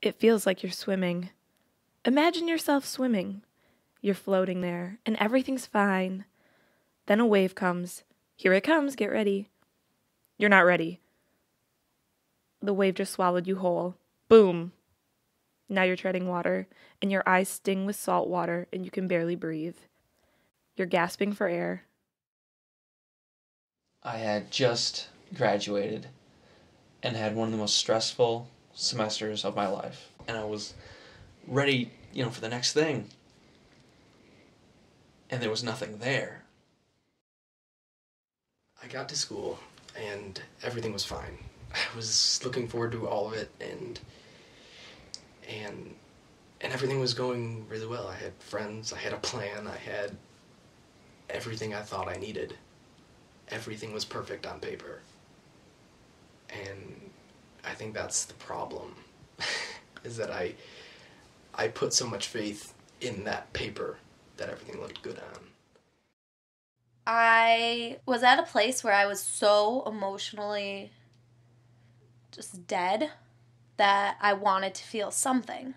It feels like you're swimming. Imagine yourself swimming. You're floating there, and everything's fine. Then a wave comes. Here it comes, get ready. You're not ready. The wave just swallowed you whole. Boom. Now you're treading water, and your eyes sting with salt water, and you can barely breathe. You're gasping for air. I had just graduated and had one of the most stressful semesters of my life. And I was ready, for the next thing. And there was nothing there. I got to school and everything was fine. I was looking forward to all of it and everything was going really well. I had friends, I had a plan, I had everything I thought I needed. Everything was perfect on paper. And I think that's the problem, is that I put so much faith in that paper that everything looked good on. I was at a place where I was so emotionally just dead that I wanted to feel something.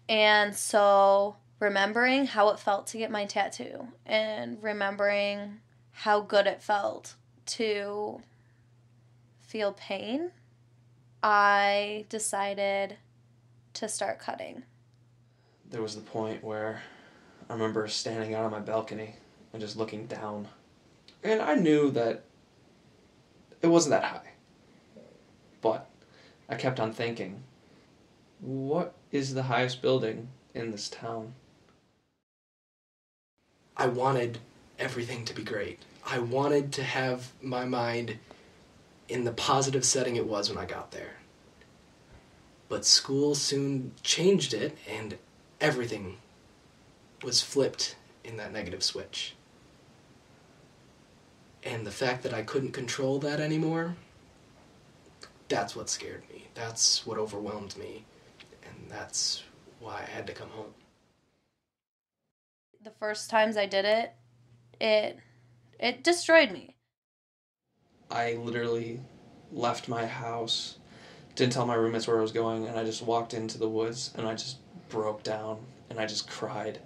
And so remembering how it felt to get my tattoo and remembering how good it felt to feel pain, I decided to start cutting. There was the point where I remember standing out on my balcony and just looking down. And I knew that it wasn't that high. But I kept on thinking, what is the highest building in this town? I wanted everything to be great. I wanted to have my mind in the positive setting it was when I got there. But school soon changed it, and everything was flipped in that negative switch. And the fact that I couldn't control that anymore, that's what scared me. That's what overwhelmed me. And that's why I had to come home. The first times I did it destroyed me. I literally left my house, didn't tell my roommates where I was going, and I just walked into the woods, and I just broke down, and I just cried,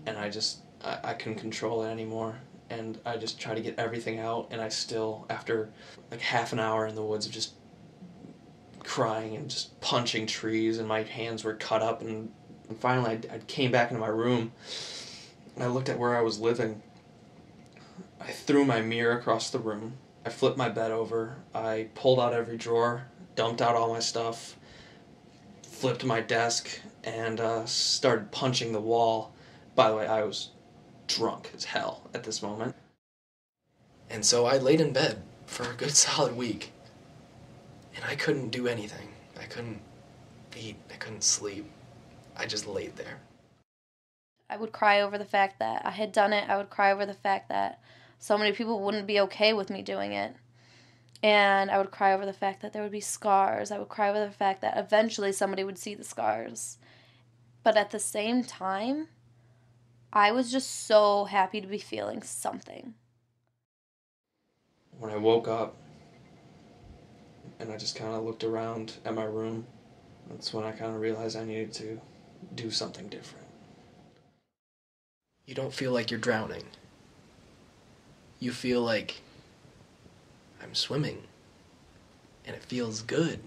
and I couldn't control it anymore, and I just tried to get everything out, and I still, after like half an hour in the woods of just crying and just punching trees, and my hands were cut up, and finally I came back into my room, and I looked at where I was living. I threw my mirror across the room. I flipped my bed over. I pulled out every drawer, dumped out all my stuff, flipped my desk, and started punching the wall. By the way, I was drunk as hell at this moment. And so I laid in bed for a good solid week. And I couldn't do anything. I couldn't eat. I couldn't sleep. I just laid there. I would cry over the fact that I had done it. I would cry over the fact that so many people wouldn't be okay with me doing it. And I would cry over the fact that there would be scars. I would cry over the fact that eventually somebody would see the scars. But at the same time, I was just so happy to be feeling something. When I woke up and I just kind of looked around at my room, that's when I kind of realized I needed to do something different. You don't feel like you're drowning. You feel like I'm swimming, and it feels good.